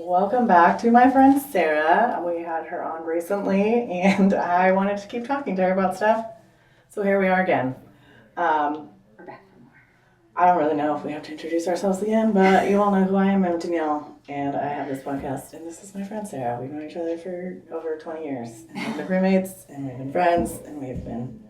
Welcome back to my friend Sarah. We had her on recently, and I wanted to keep talking to her about stuff. So here we are again. We're back for more. I don't really know if we have to introduce ourselves again, but you all know who I am. I'm Danielle, and I have this podcast, and this is my friend Sarah. We've known each other for over 20 years, and we've been roommates, and we've been friends, and we've been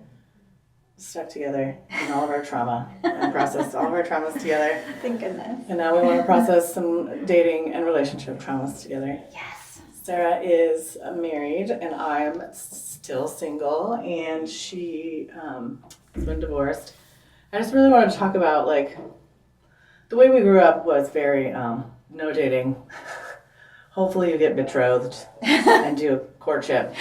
stuck together in all of our trauma and processed all of our traumas together. Thank goodness. And now we want to process some dating and relationship traumas together. Yes. Sarah is married, and I'm still single, and she has been divorced. I just really wanted to talk about, like, the way we grew up was very no dating. Hopefully you get betrothed and do a courtship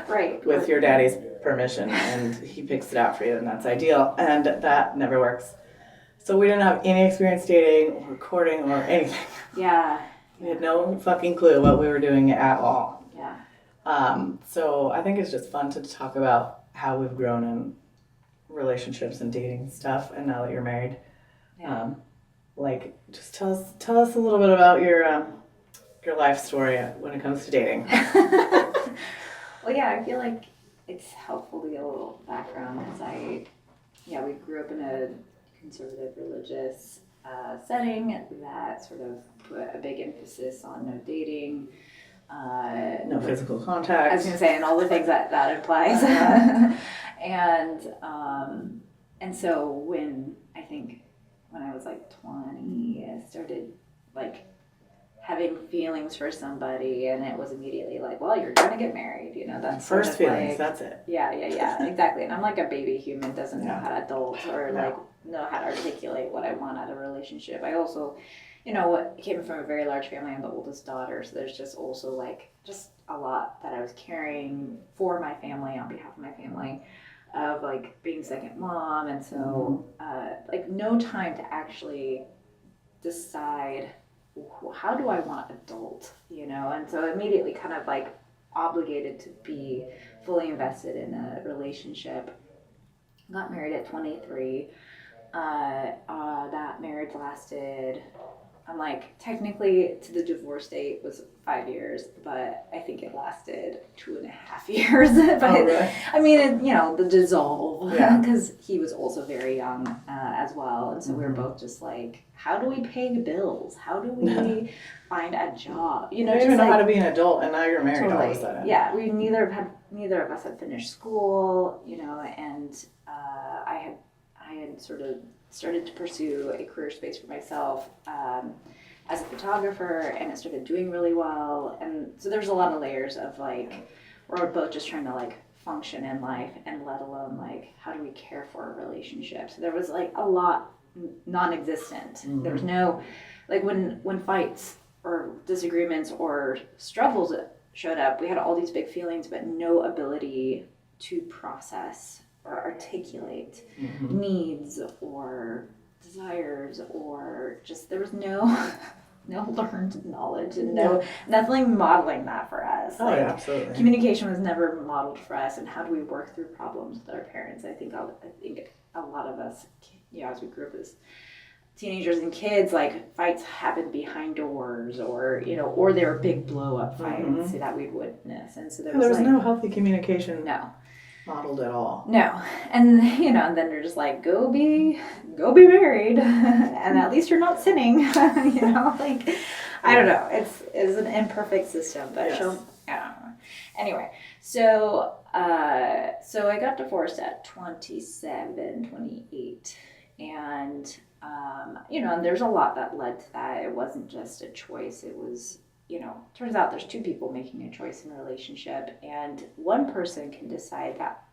Right. with your daddy's permission, and he picks it out for you, and that's ideal. And that never works. So we didn't have any experience dating or courting or anything. Yeah. We had no fucking clue what we were doing at all. Yeah. So I think it's just fun to talk about how we've grown in relationships and dating stuff. And now that you're married, Yeah. Just tell us a little bit about your life story when it comes to dating. Well, yeah, I feel like it's helpful to get a little background because we grew up in a conservative religious setting that sort of put a big emphasis on no dating. No physical contact. I was going to say, and all the things that implies. And so when I was like 20, I started like having feelings for somebody, and it was immediately like, well, you're going to get married, that's First sort of feelings, like, that's it. Yeah, exactly. And I'm like a baby human, doesn't know how to adult or No. like know how to articulate what I want out of a relationship. I also, came from a very large family. I'm the oldest daughter, so there's just also like just a lot that I was carrying for my family, on behalf of my family, of like being second mom, and so like no time to actually decide how do I want adult, and so immediately kind of like obligated to be fully invested in a relationship. Got married at 23. That marriage lasted, I'm like, technically to the divorce date was 5 years, but I think it lasted 2.5 years. But really? I mean, the dissolve, Yeah. because he was also very young as well. And so we were both just like, how do we pay bills? How do we find a job? You don't even know how to be an adult, and now you're married all of a sudden. Yeah, we neither of us had finished school, and I had sort of started to pursue a career space for myself as a photographer, and it started doing really well. And so there's a lot of layers of like, we're both just trying to like function in life, and let alone like, how do we care for a relationship? So there was like a lot non-existent. Mm-hmm. There was no, like when fights or disagreements or struggles showed up, we had all these big feelings, but no ability to process or articulate needs or desires, or just there was no learned knowledge, and nothing modeling that for us. Oh, yeah, absolutely. Communication was never modeled for us, and how do we work through problems with our parents? I think a lot of us, as we grew up as teenagers and kids, like fights happened behind doors, or or there were big blow up fights that we'd witness, and so there was no healthy communication. No. Modeled at all. No. And and then they're just like, go be married, and at least you're not sinning. Like, I don't know. It's an imperfect system, but I don't know. Anyway, so I got divorced at 27, 28, and and there's a lot that led to that. It wasn't just a choice. It was, turns out there's two people making a choice in a relationship, and one person can decide that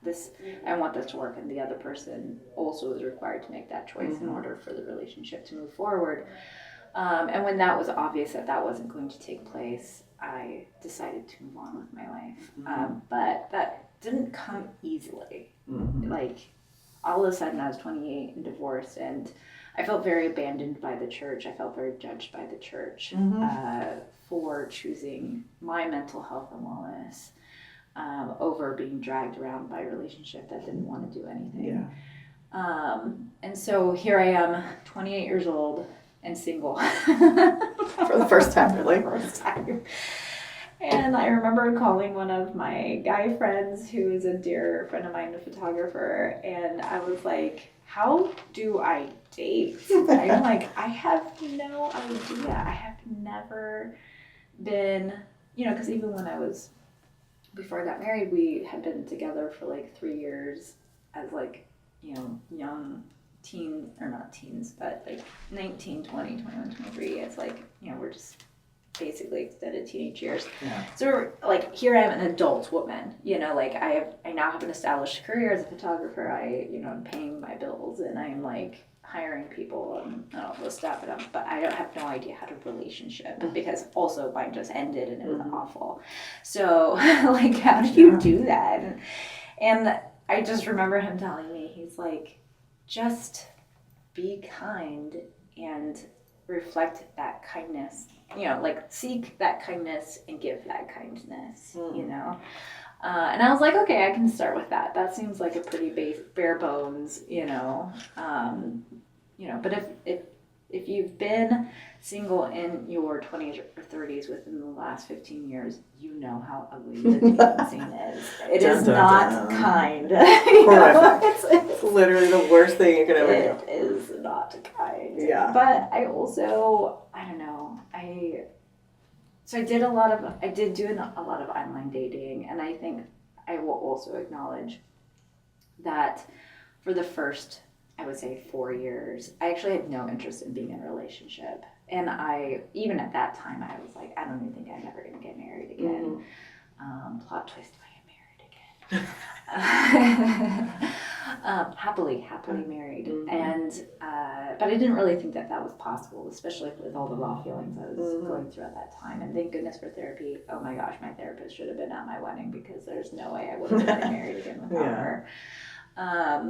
I want this to work, and the other person also is required to make that choice in order for the relationship to move forward. And when that was obvious that wasn't going to take place, I decided to move on with my life. But that didn't come easily. Like, all of a sudden I was 28 and divorced, and I felt very abandoned by the church. I felt very judged by the church for choosing my mental health and wellness over being dragged around by a relationship that didn't want to do anything. Yeah. And so here I am, 28 years old and single. For the first time, really. First time. And I remember calling one of my guy friends who is a dear friend of mine, a photographer, and I was like, how do I date? I'm like, I have no idea. I have never been, because even when before I got married, we had been together for like 3 years as like, young teen, or not teens, but like 19, 20, 21, 23. It's like, we're just basically extended teenage years. Yeah. So we're, like, here I am, an adult woman, like I now have an established career as a photographer. I'm paying my bills and I'm like hiring people and all this stuff, but I don't have no idea how to relationship because also mine just ended and it was awful. So like, how do you do that? And I just remember him telling me, he's like, just be kind and reflect that kindness, like seek that kindness and give that kindness, and I was like, okay, I can start with that. That seems like a pretty bare bones, but if you've been single in your 20s or 30s within the last 15 years, you know how ugly the dating scene is. It is not kind. It's literally the worst thing you could ever do. It is not kind. Yeah. But I also, I don't know, I did do a lot of online dating, and I think I will also acknowledge that for the first, I would say 4 years, I actually had no interest in being in a relationship. And even at that time, I was like, I don't even think I'm ever going to get married again. Plot twist, I get married again. Happily married. And, but I didn't really think that was possible, especially with all the raw feelings I was going through at that time. And thank goodness for therapy. Oh my gosh, my therapist should have been at my wedding because there's no way I would have been married again without her. I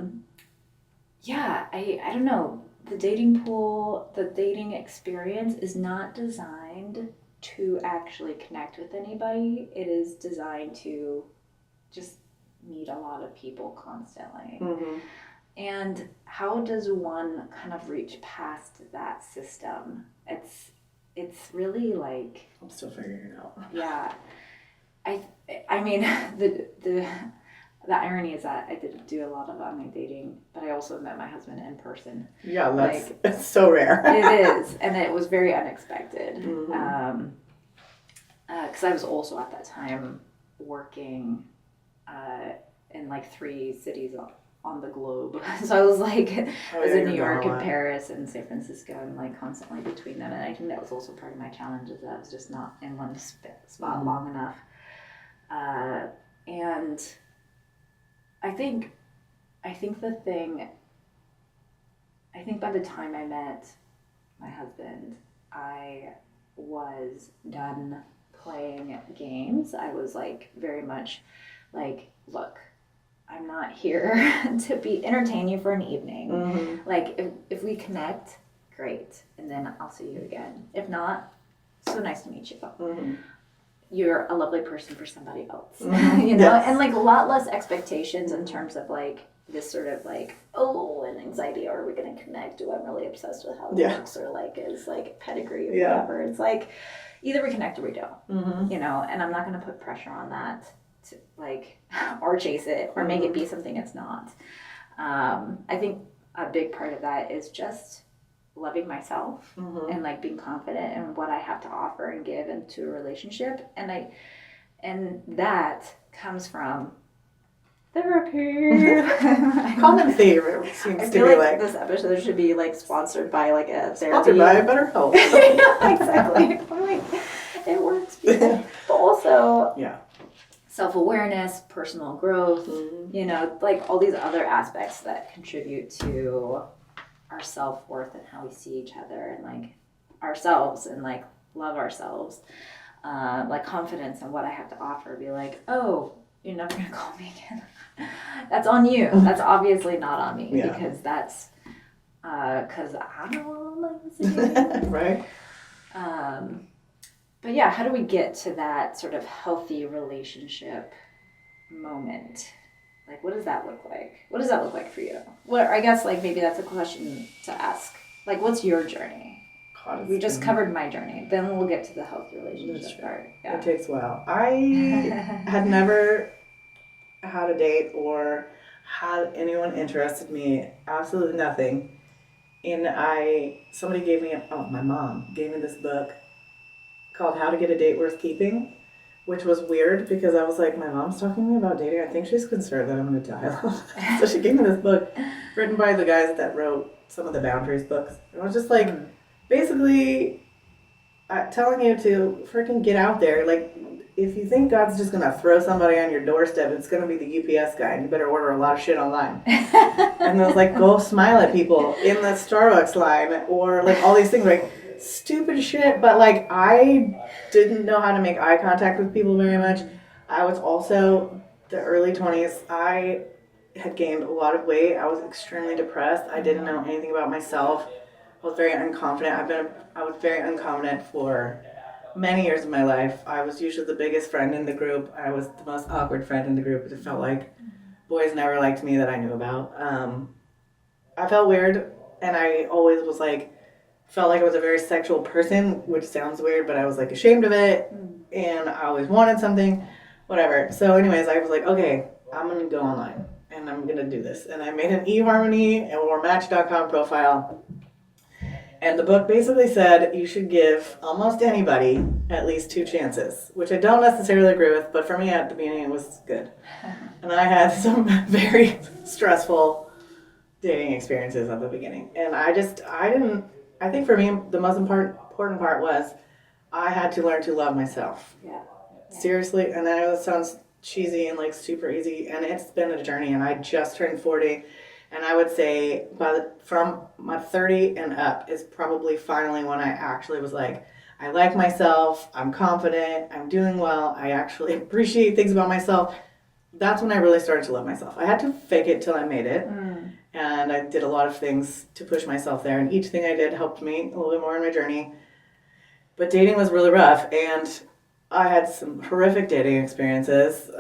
don't know. The dating pool, the dating experience is not designed to actually connect with anybody. It is designed to just meet a lot of people constantly. And how does one kind of reach past that system? It's really like, I'm still figuring it out. Yeah. I mean, the irony is that I did do a lot of online dating, but I also met my husband in person. Yeah, it's so rare. It is, and it was very unexpected. Because I was also at that time working in like 3 cities on the globe. So I was like, I was in New York and Paris and San Francisco and like constantly between them. And I think that was also part of my challenge, is that I was just not in one spot long enough. And I think by the time I met my husband, I was done playing games. I was like very much like, look, I'm not here to entertain you for an evening. Like if we connect, great, and then I'll see you again. If not, so nice to meet you. You're a lovely person for somebody else, Yes. and like a lot less expectations in terms of like this sort of like, an anxiety, are we going to connect? Do I'm really obsessed with how it looks, or like is like pedigree or whatever. It's like either we connect or we don't, and I'm not going to put pressure on that to like, or chase it or make it be something it's not. I think a big part of that is just loving myself and like being confident in what I have to offer and give into a relationship, and that comes from therapy. Common theme seems I to feel be like this episode should be like sponsored by like a therapy. Sponsored by BetterHelp. Exactly. I'm like, it works. But also self-awareness, personal growth, like all these other aspects that contribute to our self-worth and how we see each other and like ourselves and like love ourselves, like confidence in what I have to offer. Be like, oh, you're never gonna call me again. That's on you. That's obviously not on me, because that's because I don't like this. Right. But yeah, how do we get to that sort of healthy relationship moment? Like, what does that look like? What does that look like for you? Well, I guess like maybe that's a question to ask. Like, what's your journey? hottest We just thing. covered my journey. Then we'll get to the healthy That's relationship true. part. It Yeah. takes a while. I had never had a date or had anyone interested me. Absolutely nothing. And somebody gave me, my mom gave me this book called How to Get a Date Worth Keeping, which was weird because I was like, my mom's talking to me about dating. I think she's concerned that I'm going to die alone. So she gave me this book written by the guys that wrote some of the Boundaries books. And I was just like, basically telling you to freaking get out there. Like, if you think God's just going to throw somebody on your doorstep, it's going to be the UPS guy, and you better order a lot of shit online. And I was like, go smile at people in the Starbucks line, or like all these things, like stupid shit. But like, I didn't know how to make eye contact with people very much. I was also the early 20s. I had gained a lot of weight. I was extremely depressed. I didn't know anything about myself. I was very unconfident. I was very unconfident for many years of my life. I was usually the biggest friend in the group. I was the most awkward friend in the group. It felt like boys never liked me that I knew about. I felt weird, and I always was like, felt like I was a very sexual person, which sounds weird, but I was like ashamed of it, and I always wanted something, whatever. So anyways, I was like, okay, I'm gonna go online, and I'm gonna do this. And I made an eHarmony or Match.com profile. And the book basically said you should give almost anybody at least 2 chances, which I don't necessarily agree with, but for me at the beginning it was good. And I had some very stressful dating experiences at the beginning. And I think for me the most important part was I had to learn to love myself. Yeah. Seriously, and I know it sounds cheesy and like super easy, and it's been a journey, and I just turned 40. And I would say from my 30 and up is probably finally when I actually was like, I like myself, I'm confident, I'm doing well, I actually appreciate things about myself. That's when I really started to love myself. I had to fake it till I made it. And I did a lot of things to push myself there. And each thing I did helped me a little bit more in my journey. But dating was really rough. And I had some horrific dating experiences.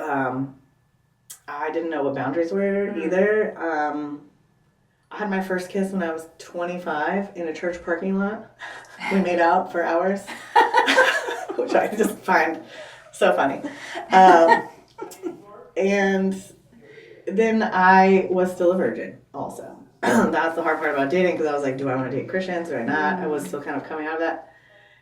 I didn't know what boundaries were either. I had my first kiss when I was 25 in a church parking lot. We made out for hours, which I just find so funny. And then I was still a virgin also. That's the hard part about dating, because I was like, do I want to date Christians or not? I was still kind of coming out of that.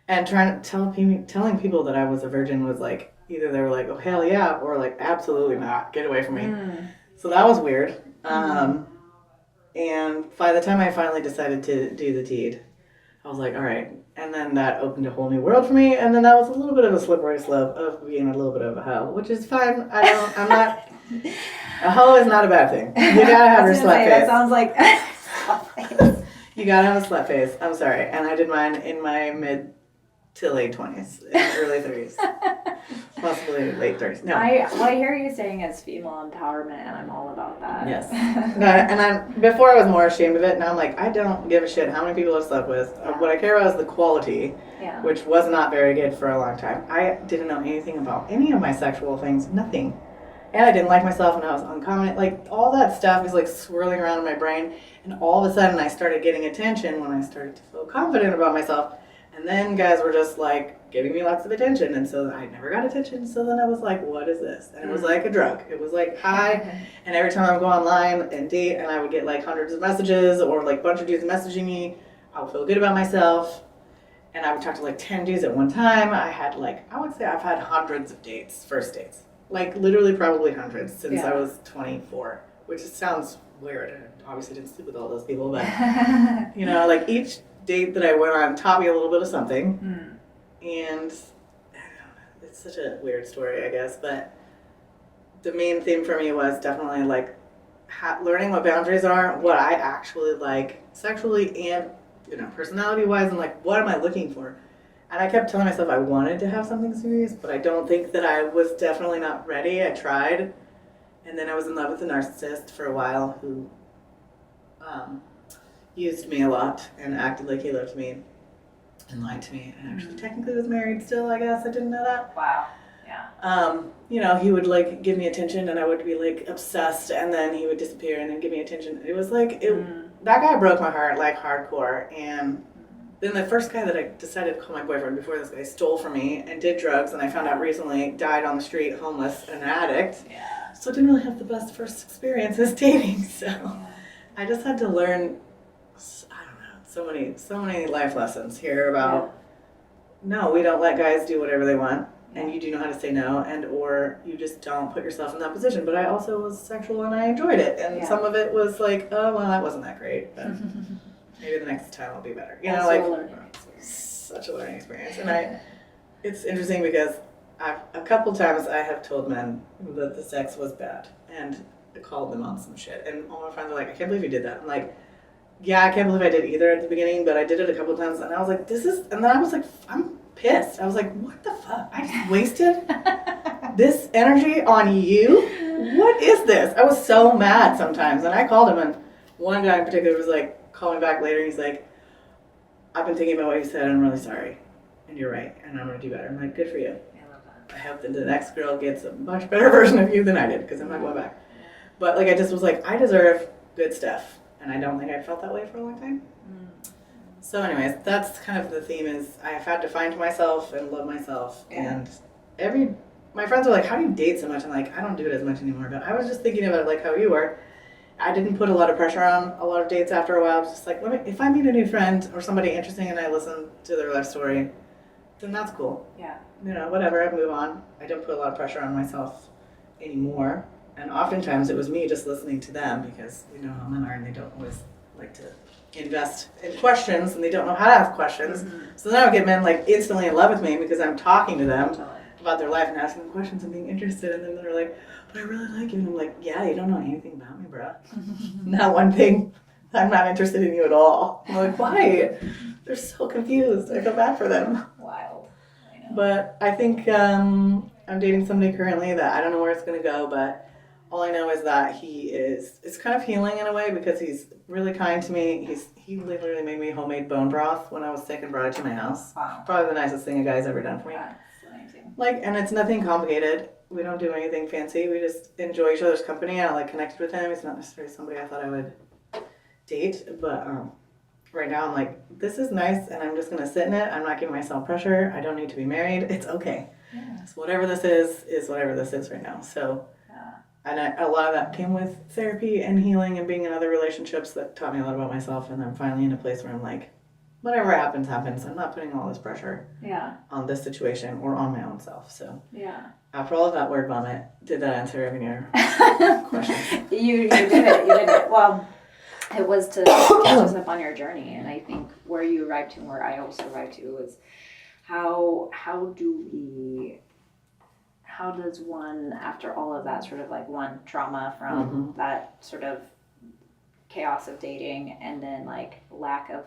And telling people that I was a virgin was like, either they were like, oh, hell yeah, or like, absolutely not, get away from me. So that was weird. And by the time I finally decided to do the deed, I was like, all right. And then that opened a whole new world for me. And then that was a little bit of a slippery slope of being a little bit of a hoe, which is fine. I'm not, a hoe is not a bad thing. You gotta have your slut face. That sounds like slut face. You gotta have a slut face. I'm sorry. And I did mine in my mid to late 20s, early 30s. Possibly late 30s. No. What I hear you saying is female empowerment, and I'm all about that. Yes. Before I was more ashamed of it. Now I'm like, I don't give a shit how many people I've slept with. What I care about is the quality, which was not very good for a long time. I didn't know anything about any of my sexual things. Nothing. And I didn't like myself, and I was unconfident. Like, all that stuff is like swirling around in my brain. And all of a sudden I started getting attention when I started to feel confident about myself. And then guys were just like giving me lots of attention, and so I never got attention. So then I was like, what is this? And it was like a drug. It was like hi, and every time I would go online and date, and I would get like hundreds of messages, or like a bunch of dudes messaging me, I would feel good about myself, and I would talk to like 10 dudes at one time. I would say I've had hundreds of dates, first dates, like literally probably hundreds since I was 24, which sounds weird. I obviously didn't sleep with all those people, but you know, like each date that I went on taught me a little bit of something. And I don't know, it's such a weird story, I guess, but the main theme for me was definitely like learning what boundaries are, what I actually like sexually and, you know, personality wise, and like what am I looking for. And I kept telling myself I wanted to have something serious, but I don't think that I was definitely not ready. I tried, and then I was in love with a narcissist for a while who used me a lot and acted like he loved me and lied to me, and actually technically was married still, I guess. I didn't know that. Wow. Yeah. You know, he would like give me attention, and I would be like obsessed, and then he would disappear and then give me attention. It was like that guy broke my heart like hardcore, and Then the first guy that I decided to call my boyfriend before this guy stole from me and did drugs, and I found out recently died on the street, homeless, and an addict. Yeah. So I didn't really have the best first experiences dating. So I just had to learn, I don't know, so many life lessons here about, no, we don't let guys do whatever they want. And you do know how to say no, and or you just don't put yourself in that position. But I also was sexual and I enjoyed it. And some of it was like, oh, well, that wasn't that great. But maybe the next time will be better. You know, like, such a learning experience. And it's interesting because a couple times I have told men that the sex was bad. And I called them on some shit. And all my friends are like, I can't believe you did that. I'm like, yeah, I can't believe I did either at the beginning. But I did it a couple times. And I was like, and then I was like, I'm pissed. I was like, what the fuck? I just wasted this energy on you? What is this? I was so mad sometimes. And I called him, and one guy in particular was like, call me back later. He's like, I've been thinking about what you said, and I'm really sorry. And you're right, and I'm going to do better. I'm like, good for you. I love that. I hope that the next girl gets a much better version of you than I did, because I'm not going back. But like, I just was like, I deserve good stuff. And I don't think I felt that way for a long time. So anyways, that's kind of the theme is I have had to find myself and love myself. And my friends are like, how do you date so much? I'm like, I don't do it as much anymore. But I was just thinking about it like how you were. I didn't put a lot of pressure on a lot of dates after a while. I was just like, if I meet a new friend or somebody interesting and I listen to their life story, then that's cool. Yeah. You know, whatever, I move on. I don't put a lot of pressure on myself anymore. And oftentimes it was me just listening to them because you know how men are and they don't always like to invest in questions and they don't know how to ask questions. So then I would get men like instantly in love with me because I'm talking to them about their life and asking them questions and being interested, and then they're like, but I really like you. And I'm like, yeah, you don't know anything about me, bro. Not one thing. I'm not interested in you at all. I'm like, why? They're so confused. I feel bad for them. Wild. I know. But I think I'm dating somebody currently that I don't know where it's going to go, but all I know is that it's kind of healing in a way because he's really kind to me. He literally made me homemade bone broth when I was sick and brought it to my house. Wow. Probably the nicest thing a guy's ever done for me. That's amazing. Like, and it's nothing complicated. We don't do anything fancy. We just enjoy each other's company. I like connected with him. He's not necessarily somebody I thought I would date, but right now I'm like, this is nice, and I'm just gonna sit in it. I'm not giving myself pressure. I don't need to be married. It's okay. Yeah. So whatever this is whatever this is right now. So. And a lot of that came with therapy and healing and being in other relationships that taught me a lot about myself. And I'm finally in a place where I'm like, whatever happens, happens. I'm not putting all this pressure on this situation or on my own self. So after all of that word vomit, did that answer every your question? You did it. You did it. Well, it was to catch us up on your journey. And I think where you arrived to and where I also arrived to was how does one, after all of that sort of like one trauma from that sort of chaos of dating and then like lack of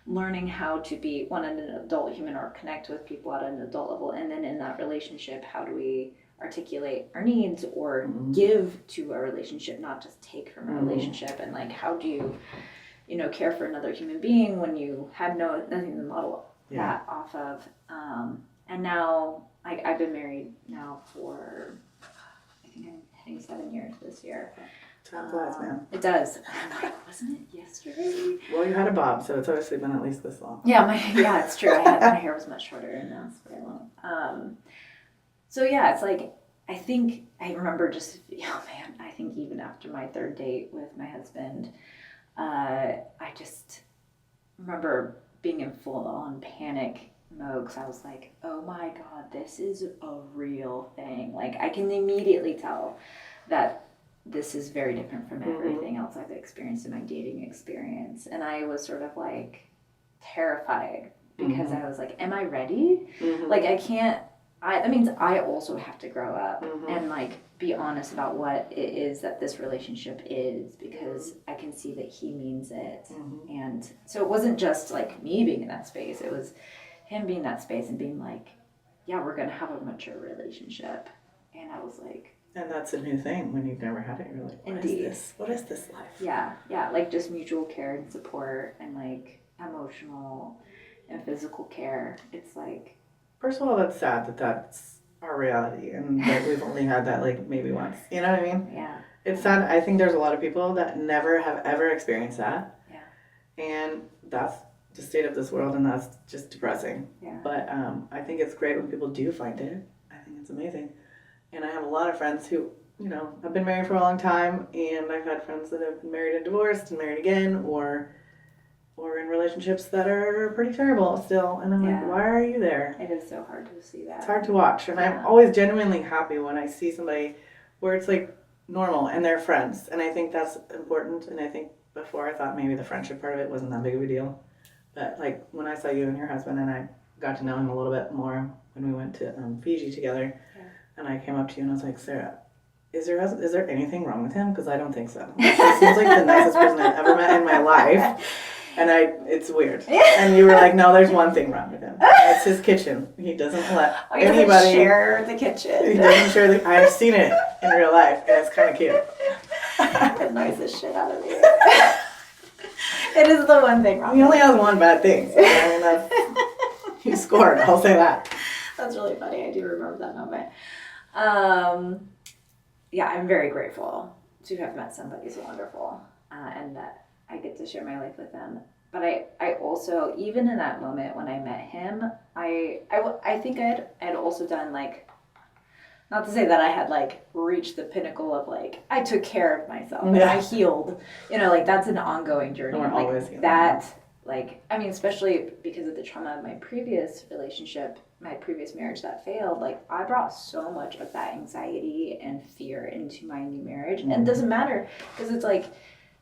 learning how to be an adult human or connect with people at an adult level, and then in that relationship, how do we articulate our needs or give to a relationship, not just take from a relationship, and like how do you care for another human being when you had nothing to model that off of, and now I've been married now for, I think I'm hitting 7 years this year. Time flies, man. It does. I'm like, wasn't it yesterday? Well, you had a bob, so it's obviously been at least this long. Yeah, it's true. My hair was much shorter, and now it's very long. So yeah, it's like, I remember just, I think even after my third date with my husband, I just remember being in full-on panic mode because I was like, oh my God, this is a real thing. Like, I can immediately tell that this is very different from everything else I've experienced in my dating experience. And I was sort of like terrified because I was like, am I ready? Like, that means I also have to grow up and like be honest about what it is that this relationship is, because I can see that he means it. And so it wasn't just like me being in that space, it was him being in that space and being like, yeah, we're going to have a mature relationship. And I was like, and that's a new thing when you've never had it. You're like, what is this life? Yeah, like just mutual care and support and like emotional and physical care. It's like, first of all, that's sad that that's our reality and that we've only had that like maybe once. You know what I mean? Yeah. It's sad. I think there's a lot of people that never have ever experienced that. Yeah. And that's the state of this world, and that's just depressing. Yeah. But I think it's great when people do find it. I think it's amazing. And I have a lot of friends who, you know, have been married for a long time, and I've had friends that have been married and divorced and married again, or in relationships that are pretty terrible still. And I'm Yeah. like, why are you there? It is so hard to see that. It's hard to watch. And Yeah. I'm always genuinely happy when I see somebody where it's like normal and they're friends. And I think that's important. And I think before I thought maybe the friendship part of it wasn't that big of a deal. But like when I saw you and your husband, and I got to know him a little bit more when we went to Fiji together, and I came up to you and I was like, Sarah, is there anything wrong with him? Because I don't think so. He seems like the nicest person I've ever met in my life. And it's weird. And you were like, no, there's one thing wrong with him. It's his kitchen. He doesn't let He doesn't anybody share the kitchen. He doesn't share I've seen it in real life, and it's kind of cute. It annoys the shit out of me. It is the one thing wrong. He only has one bad thing. So, I mean, he scored. I'll say that. That's really funny. I do remember that moment. Yeah, I'm very grateful to have met somebody so wonderful, and that I get to share my life with them. But I also, even in that moment when I met him, I think I'd also done like, not to say that I had like reached the pinnacle of like, I took care of myself and I healed, you know, like that's an ongoing journey. We're like always healing. that, like, I mean, especially because of the trauma of my previous relationship, my previous marriage that failed, like I brought so much of that anxiety and fear into my new marriage. And it doesn't matter because it's like,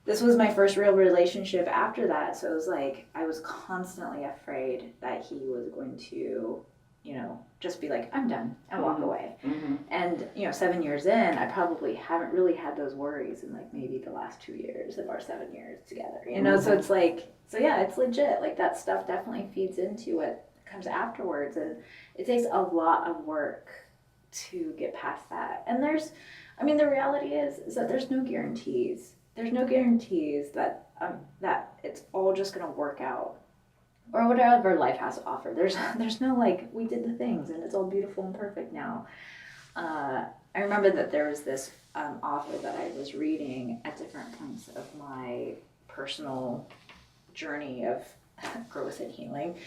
this was my first real relationship after that. So it was like, I was constantly afraid that he was going to, you know, just be like, I'm done and walk away. Mm-hmm. And, you know, 7 years in, I probably haven't really had those worries in like maybe the last 2 years of our 7 years together, you know? So it's like, so yeah, it's legit. Like that stuff definitely feeds into what comes afterwards. And it takes a lot of work to get past that. And the reality is that there's no guarantees. There's no guarantees that it's all just going to work out or whatever life has to offer. There's no like, we did the things and it's all beautiful and perfect now. I remember that there was this author that I was reading at different points of my personal journey of growth and healing.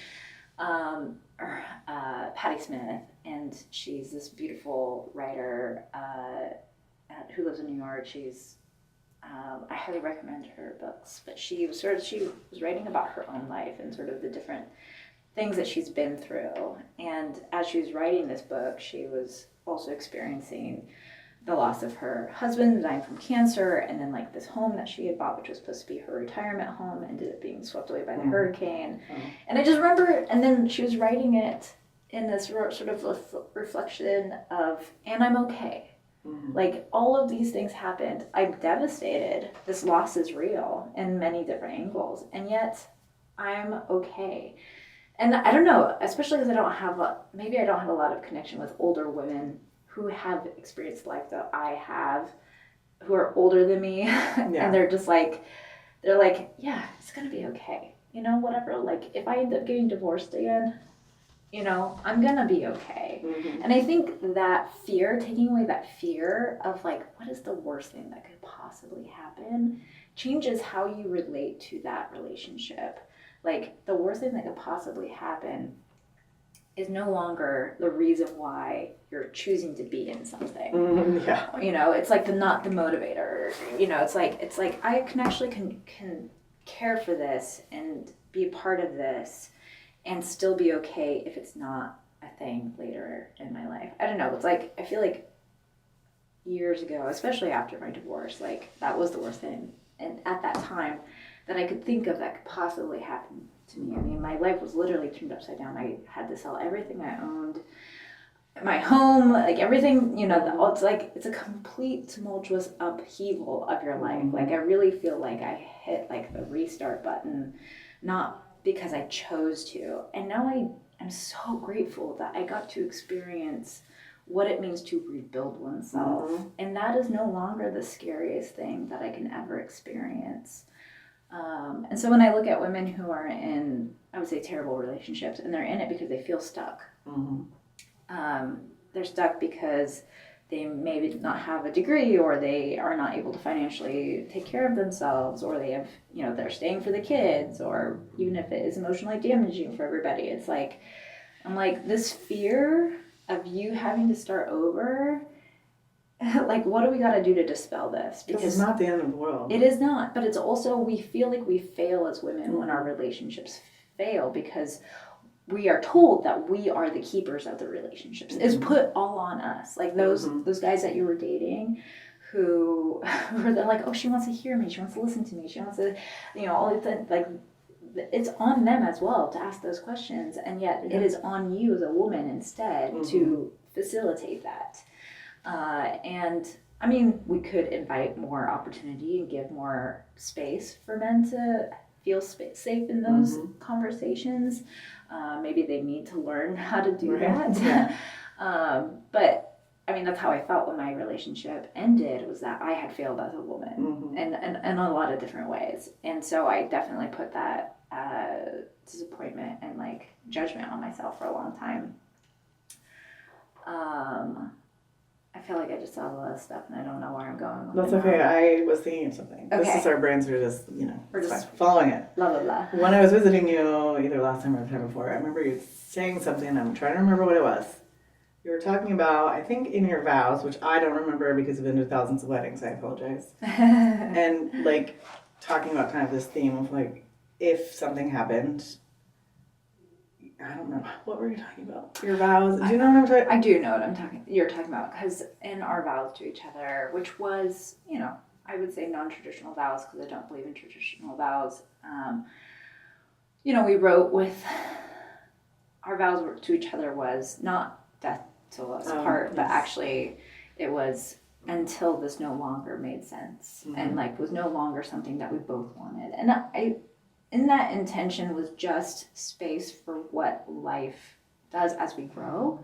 Patti Smith, and she's this beautiful writer who lives in New York. She's I highly recommend her books, but she was writing about her own life and sort of the different things that she's been through. And as she was writing this book, she was also experiencing the loss of her husband dying from cancer, and then like this home that she had bought, which was supposed to be her retirement home, ended up being swept away by the hurricane. And I just remember, and then she was writing it in this sort of reflection of, and I'm okay. Like all of these things happened. I'm devastated. This loss is real in many different angles, and yet I'm okay. And I don't know, especially because I don't have a lot of connection with older women who have experienced life that I have, who are older than me, and they're like, yeah, it's gonna be okay. You know, whatever. Like if I end up getting divorced again, you know, I'm gonna be okay. Mm-hmm. And I think that fear, taking away that fear of like, what is the worst thing that could possibly happen, changes how you relate to that relationship. Like the worst thing that could possibly happen is no longer the reason why you're choosing to be in something. You know, it's like not the motivator. You know, it's like I can actually can care for this and be a part of this and still be okay if it's not a thing later in my life. I don't know. It's like, I feel like years ago, especially after my divorce, like that was the worst thing. And at that time that I could think of that could possibly happen to me. I mean, my life was literally turned upside down. I had to sell everything I owned, my home, like everything, you know, it's a complete tumultuous upheaval of your life. Like I really feel like I hit like the restart button, not because I chose to. And now I'm so grateful that I got to experience what it means to rebuild oneself. And that is no longer the scariest thing that I can ever experience. And so when I look at women who are in, I would say, terrible relationships, and they're in it because they feel stuck. They're stuck because they maybe not have a degree, or they are not able to financially take care of themselves, or they have, they're staying for the kids, or even if it is emotionally damaging for everybody. It's like, I'm like, this fear of you having to start over, like, what do we got to do to dispel this? Because it's not the end of the world. It is not, but it's also, we feel like we fail as women when our relationships fail, because we are told that we are the keepers of the relationships. It's put all on us. Like those guys that you were dating who they're like, oh, she wants to hear me, she wants to listen to me, she wants to, all these things, like, it's on them as well to ask those questions, and yet it is on you as a woman instead to facilitate that. And I mean, we could invite more opportunity and give more space for men to feel safe in those conversations. Maybe they need to learn how to do that. Yeah. But I mean, that's how I felt when my relationship ended, was that I had failed as a woman and in a lot of different ways. And so I definitely put that disappointment and like judgment on myself for a long time. I feel like I just said a lot of stuff and I don't know where I'm going with That's okay. I was thinking of something. Okay. This is our brains are just, we're just following it. Blah, blah, blah. When I was visiting you, either last time or the time before, I remember you saying something. I'm trying to remember what it was. You were talking about, I think, in your vows, which I don't remember because I've been to thousands of weddings. I apologize. And like talking about kind of this theme of like, if something happened, I don't know. What were you talking about? Your vows? Do you know what I'm talking about? I do know what you're talking about, because in our vows to each other, which was, I would say non-traditional vows, because I don't believe in traditional vows. We wrote with our vows to each other was not death till us apart, but actually it was until this no longer made sense and like was no longer something that we both wanted. And in that intention was just space for what life does as we grow.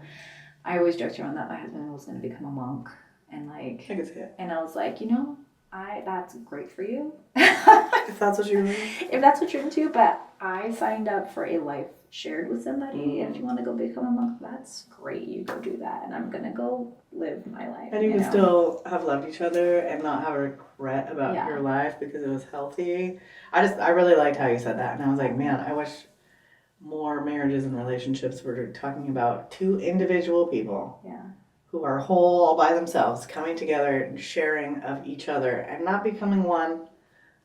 I always joked around that my husband was going to become a monk, and like, I could see it. And I was like, that's great for you. If that's what you're into. If that's what you're into, but I signed up for a life shared with somebody, and if you want to go become a monk, that's great. You go do that, and I'm gonna go live my life. And you can still have loved each other and not have a regret about your life because it was healthy. I really liked how you said that, and I was like, man, I wish more marriages and relationships were talking about two individual people who are whole all by themselves, coming together and sharing of each other and not becoming one.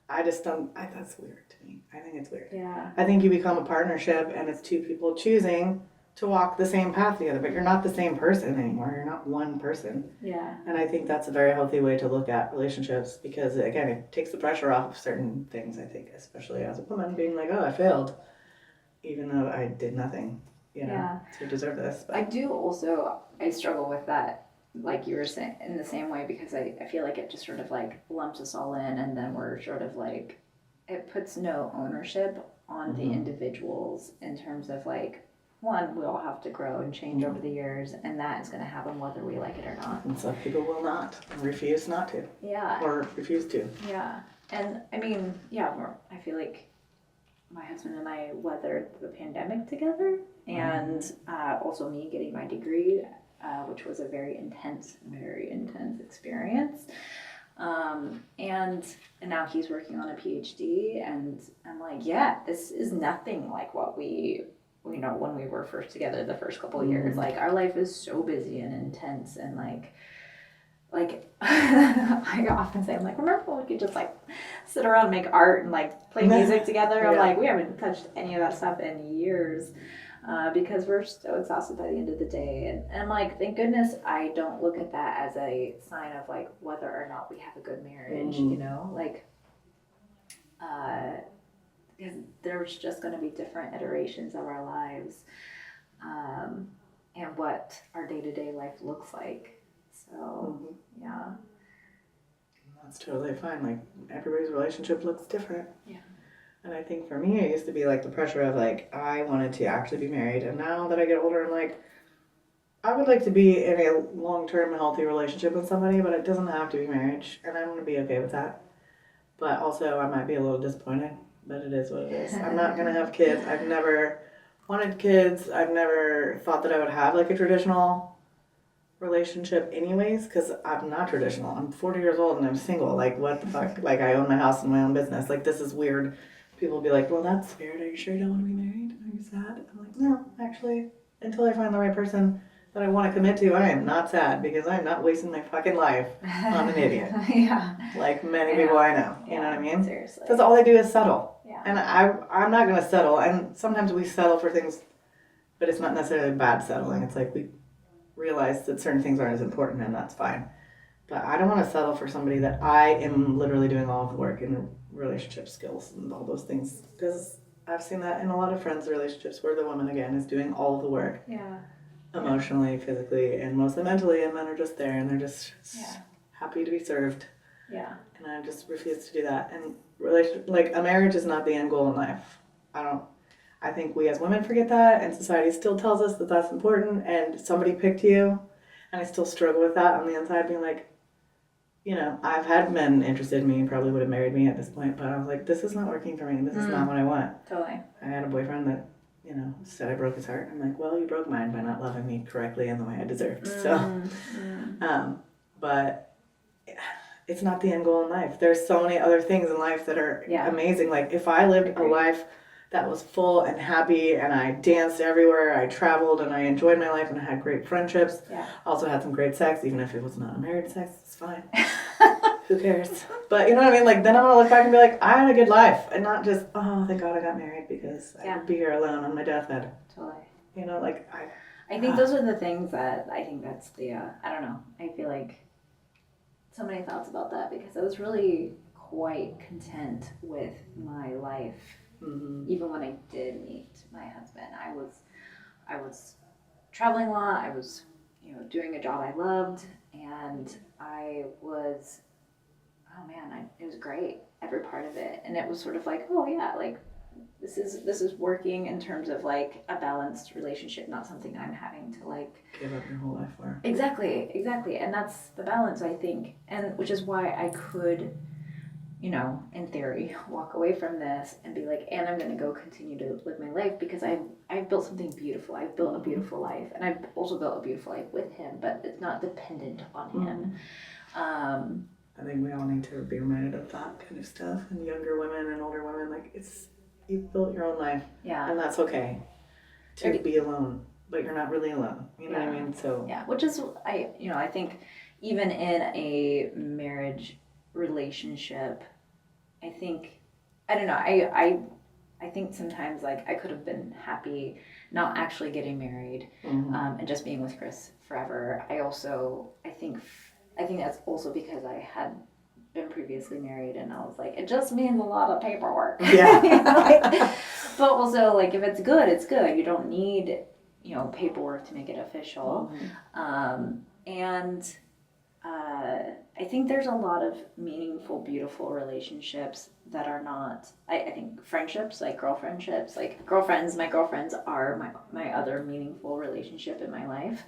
That's weird to me. I think it's weird. Yeah. I think you become a partnership and it's two people choosing to walk the same path together, but you're not the same person anymore. You're not one person. Yeah. And I think that's a very healthy way to look at relationships, because again, it takes the pressure off of certain things, I think, especially as a woman, being like, oh, I failed, even though I did nothing, to deserve this. But I struggle with that, like you were saying, in the same way, because I feel like it just sort of like lumps us all in, and then we're sort of like, it puts no ownership on the individuals in terms of like, one, we all have to grow and change over the years, and that is going to happen whether we like it or not. And some people will not, refuse not to. Yeah. Or refuse to. Yeah. And I mean, I feel like my husband and I weathered the pandemic together, and also me getting my degree, which was a very intense experience. And now he's working on a PhD, and I'm like, this is nothing like what we, when we were first together the first couple of years. Like, our life is so busy and intense, and like I often say, I'm like, remember when we could just like sit around and make art and like play music together? I'm like, we haven't touched any of that stuff in years. Because we're so exhausted by the end of the day. And I'm like, thank goodness I don't look at that as a sign of like whether or not we have a good marriage, because there's just going to be different iterations of our lives, and what our day-to-day life looks like. So, yeah. That's totally fine. Like, everybody's relationship looks different. Yeah. And I think for me, it used to be like the pressure of like, I wanted to actually be married. And now that I get older, I'm like, I would like to be in a long-term healthy relationship with somebody, but it doesn't have to be marriage. And I'm going to be okay with that. But also, I might be a little disappointed, but it is what it is. I'm not going to have kids. I've never wanted kids. I've never thought that I would have like a traditional relationship anyways, because I'm not traditional. I'm 40 years old and I'm single. Like, what the fuck? Like, I own my house and my own business. Like, this is weird. People will be like, well, that's weird. Are you sure you don't want to be married? Are you sad? I'm like, no, actually, until I find the right person that I want to commit to, I am not sad because I'm not wasting my fucking life on an idiot. Yeah. Like many people I know. You know what I mean? Seriously. Because all they do is settle. Yeah. And I'm not going to settle. And sometimes we settle for things, but it's not necessarily bad settling. It's like we realize that certain things aren't as important, and that's fine. But I don't want to settle for somebody that I am literally doing all of the work in relationship skills and all those things. Because I've seen that in a lot of friends' relationships where the woman, again, is doing all of the work. Yeah. Emotionally, physically, and mostly mentally, and men are just there and they're just happy to be served. Yeah. And I just refuse to do that. And like a marriage is not the end goal in life. I think we as women forget that, and society still tells us that that's important, and somebody picked you, and I still struggle with that on the inside, being like, you know, I've had men interested in me, probably would have married me at this point, but I was like, this is not working for me. This is not what I want. Totally. I had a boyfriend that, you know, said I broke his heart. I'm like, well, you broke mine by not loving me correctly in the way I deserved. But it's not the end goal in life. There's so many other things in life that are amazing. Like if I lived a life that was full and happy and I danced everywhere, I traveled and I enjoyed my life and I had great friendships. Yeah. Also had some great sex, even if it was not a married sex, it's fine. Who cares? But you know what I mean? Like then I'm gonna look back and be like, I had a good life, and not just, oh, thank God I got married because I could be here alone on my deathbed. Totally. You know, like I think those are the things that I think that's the I don't know. I feel like so many thoughts about that because I was really quite content with my life. Mm-hmm. Even when I did meet my husband, I was traveling a lot. I was, you know, doing a job I loved, and I was, oh man, it was great, every part of it, and it was sort of like, oh yeah, like this is working in terms of like a balanced relationship, not something I'm having to like give up your whole life for. Exactly, and that's the balance I think, and which is why I could, you know, in theory, walk away from this and be like, and I'm going to go continue to live my life because I've built something beautiful. I've built a beautiful life, and I've also built a beautiful life with him, but it's not dependent on him. I think we all need to be reminded of that kind of stuff, and younger women and older women, like you've built your own life, and that's okay to be alone, but you're not really alone. You know what I mean? So which is I think even in a marriage relationship, I don't know, I think sometimes like I could have been happy not actually getting married and just being with Chris forever. I think that's also because I had been previously married and I was like, it just means a lot of paperwork. Yeah. You know, but also like if it's good, it's good. You don't need, you know, paperwork to make it official. I think there's a lot of meaningful, beautiful relationships that are not, I think friendships, like girlfriendships, like girlfriends, my girlfriends are my other meaningful relationship in my life.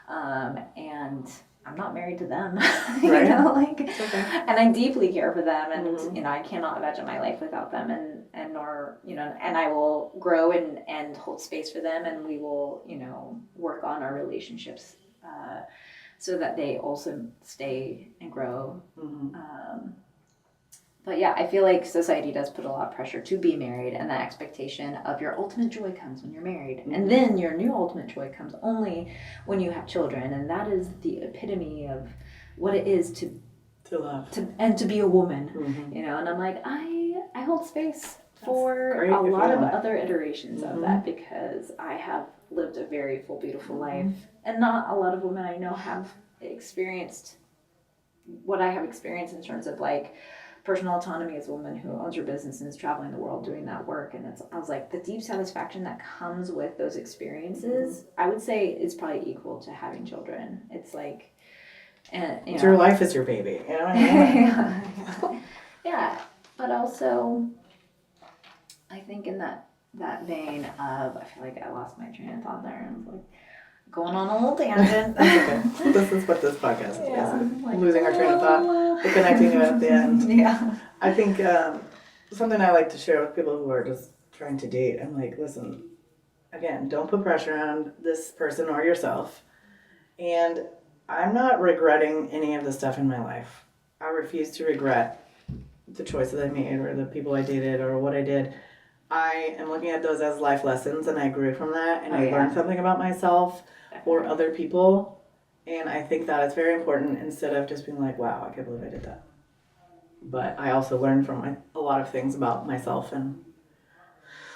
And I'm not married to them, you know, like, and I deeply care for them, and, you know, I cannot imagine my life without them, and nor, you know, and I will grow and hold space for them, and we will, you know, work on our relationships, so that they also stay and grow. But yeah, I feel like society does put a lot of pressure to be married, and that expectation of your ultimate joy comes when you're married. And then your new ultimate joy comes only when you have children. And that is the epitome of what it is to love. And to be a woman, you know? And I'm like, I hold space for a lot of other iterations of that, because I have lived a very full, beautiful life. And not a lot of women I know have experienced what I have experienced in terms of like personal autonomy as a woman who owns her business and is traveling the world doing that work. And I was like, the deep satisfaction that comes with those experiences, I would say is probably equal to having children. It's like, and you know, your life is your baby, you know what I mean? Yeah, but also I think in that vein of, I feel like I lost my train of thought there and I was like going on a little tangent. That's okay. This is what this podcast is basically. Like, losing our train of thought, but connecting it at the end. Yeah. I think something I like to share with people who are just trying to date, I'm like, listen, again, don't put pressure on this person or yourself. And I'm not regretting any of the stuff in my life. I refuse to regret the choices I made or the people I dated or what I did. I am looking at those as life lessons, and I grew from that, and I learned something about myself or other people. And I think that is very important instead of just being like, wow, I can't believe I did that. But I also learned from a lot of things about myself and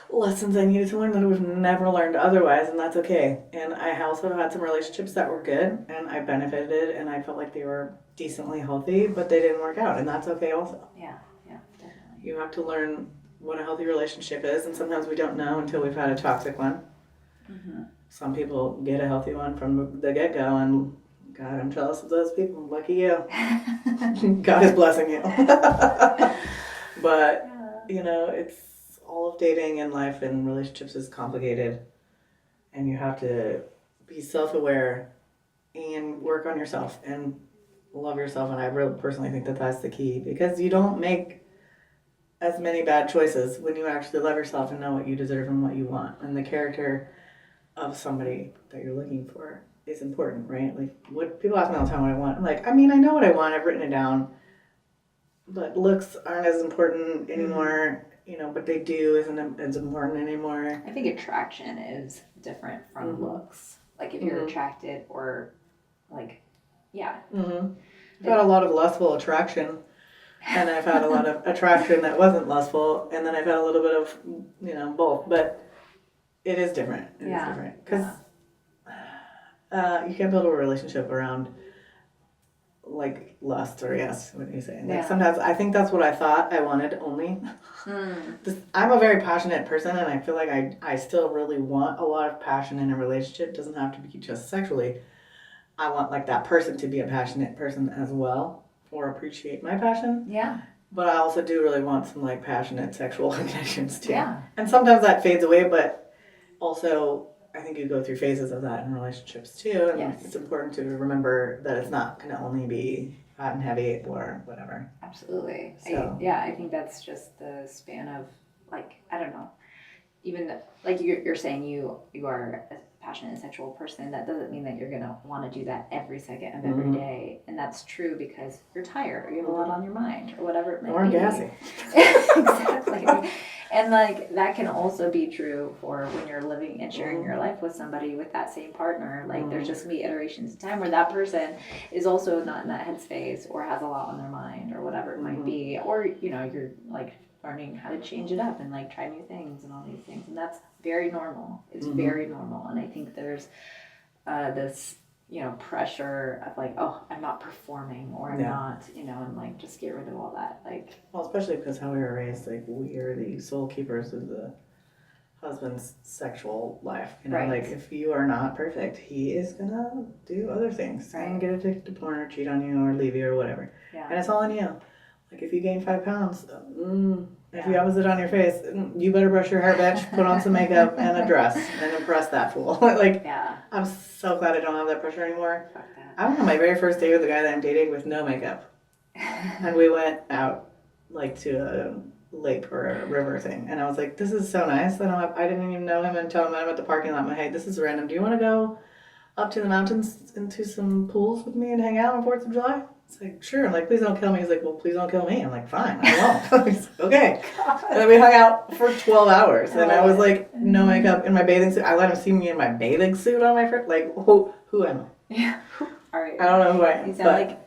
lessons I needed to learn that I would have never learned otherwise, and that's okay. And I also had some relationships that were good, and I benefited, and I felt like they were decently healthy, but they didn't work out, and that's okay also. Yeah, definitely. You have to learn what a healthy relationship is, and sometimes we don't know until we've had a toxic one. Mm-hmm. Some people get a healthy one from the get-go, and God, I'm jealous of those people. Lucky you. God is blessing you. But, you know, it's all of dating and life and relationships is complicated, and you have to be self-aware and work on yourself and love yourself. And I really personally think that that's the key, because you don't make as many bad choices when you actually love yourself and know what you deserve and what you want, and the character of somebody that you're looking for is important, right? Like, what people ask me all the time what I want. I'm like, I mean, I know what I want, I've written it down, but looks aren't as important anymore. You know, what they do isn't as important anymore. I think attraction is different from looks. Like, if you're attracted or, like, yeah. I've had a lot of lustful attraction, and I've had a lot of attraction that wasn't lustful, and then I've had a little bit of, you know, both. But it is different. It is different. Because you can't build a relationship around, like, lust or what are you saying? Like, sometimes I think that's what I thought I wanted only. I'm a very passionate person, and I feel like I still really want a lot of passion in a relationship. It doesn't have to be just sexually. I want, like, that person to be a passionate person as well, or appreciate my passion. Yeah. But I also do really want some, like, passionate sexual connections too. Yeah. And sometimes that fades away, but also I think you go through phases of that in relationships too, and it's important to remember that it's not going to only be hot and heavy or whatever. Absolutely. So. I think that's just the span of, like, I don't know, even like you're saying you are a passionate sexual person. That doesn't mean that you're going to want to do that every second of every day, and that's true because you're tired or you have a lot on your mind or whatever it might be. Or gassy. Exactly. And, like, that can also be true for when you're living and sharing your life with somebody with that same partner. Like, there's just going to be iterations of time where that person is also not in that headspace or has a lot on their mind or whatever it might be. Or, you know, you're, like, learning how to change it up and, like, try new things and all these things. And that's very normal. It's very normal. And I think there's this, you know, pressure of, like, oh, I'm not performing or I'm not, you know, and, like, just get rid of all that. Like, well, especially because how we were raised, like, we are the sole keepers of the husband's sexual life. You know, like, if you are not perfect, he is gonna do other things and get addicted to porn or cheat on you or leave you or whatever. Yeah. And it's all on you. Like, if you gain 5 pounds, if you have a zit on your face, you better brush your hair, bitch, put on some makeup and a dress and impress that fool. Like, I'm so glad I don't have that pressure anymore. I went on my very first date with a guy that I'm dating with no makeup. And we went out, like, to a lake or a river thing. And I was like, this is so nice. I didn't even know him until I met him at the parking lot. I'm like, hey, this is random. Do you want to go up to the mountains into some pools with me and hang out on 4th of July? It's like, sure. I'm like, please don't kill me. He's like, well, please don't kill me. I'm like, fine, I won't. He's like, okay. And then we hung out for 12 hours. And I was like, no makeup in my bathing suit. I let him see me in my bathing suit on my first. Like, who am I? Yeah. All right. I don't know who I am. You sound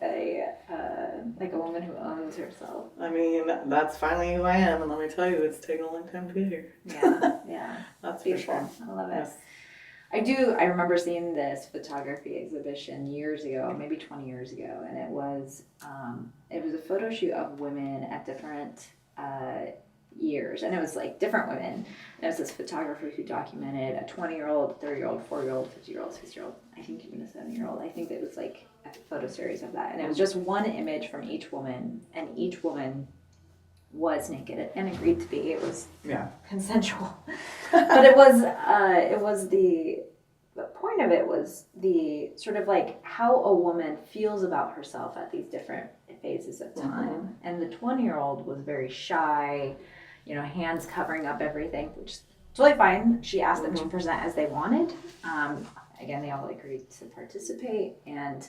like a woman who owns herself. I mean, that's finally who I am. And let me tell you, it's taken a long time to get here. Yeah. That's beautiful. For sure. I love it. Yes. I remember seeing this photography exhibition years ago, maybe 20 years ago, and it was a photo shoot of women at different years, and it was, like, different women. And it was this photographer who documented a 20-year-old, 30-year-old, 4-year-old, 50-year-old, 60-year-old, I think even a 70-year-old. I think it was, like, a photo series of that, and it was just one image from each woman, and each woman was naked and agreed to be. It was consensual, but it was the point of it was the sort of, like, how a woman feels about herself at these different phases of time. And the 20-year-old was very shy, you know, hands covering up everything, which is totally fine. She asked them to present as they wanted. again, they all agreed to participate, and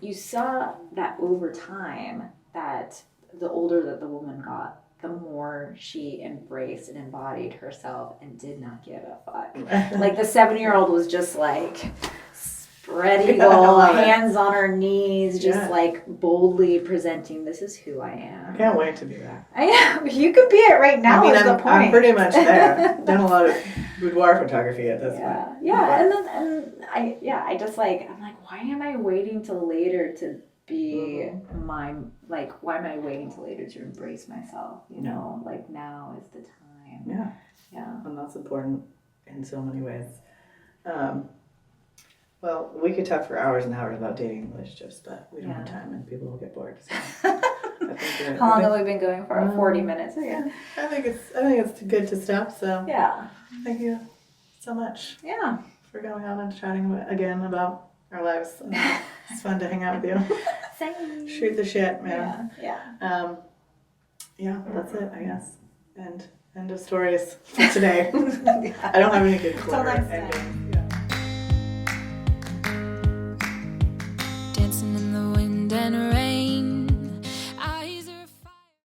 you saw that over time that the older that the woman got, the more she embraced and embodied herself and did not give a fuck. Like the 7-year-old was just like spread eagle, hands on her knees, just like boldly presenting, this is who I am. I can't wait to be that. I know, you could be it right now. I mean, is the point. I'm pretty much there. Done a lot of boudoir photography at this point. Yeah, I just like, I'm like, why am I waiting till later to be why am I waiting till later to embrace myself? You know, like now is the time. Yeah. Yeah. And that's important in so many ways. Well, we could talk for hours and hours about dating relationships, but we don't have time and people will get bored. So How long have we been going for? 40 minutes again. I think it's good to stop. So yeah. Thank you so much. Yeah. For going on and chatting again about our lives. It's fun to hang out with you. Same. Shoot the shit, man. Yeah. Yeah, that's it, I guess. And end of stories for today. I don't have any good clever endings. Dancing in the wind and rain.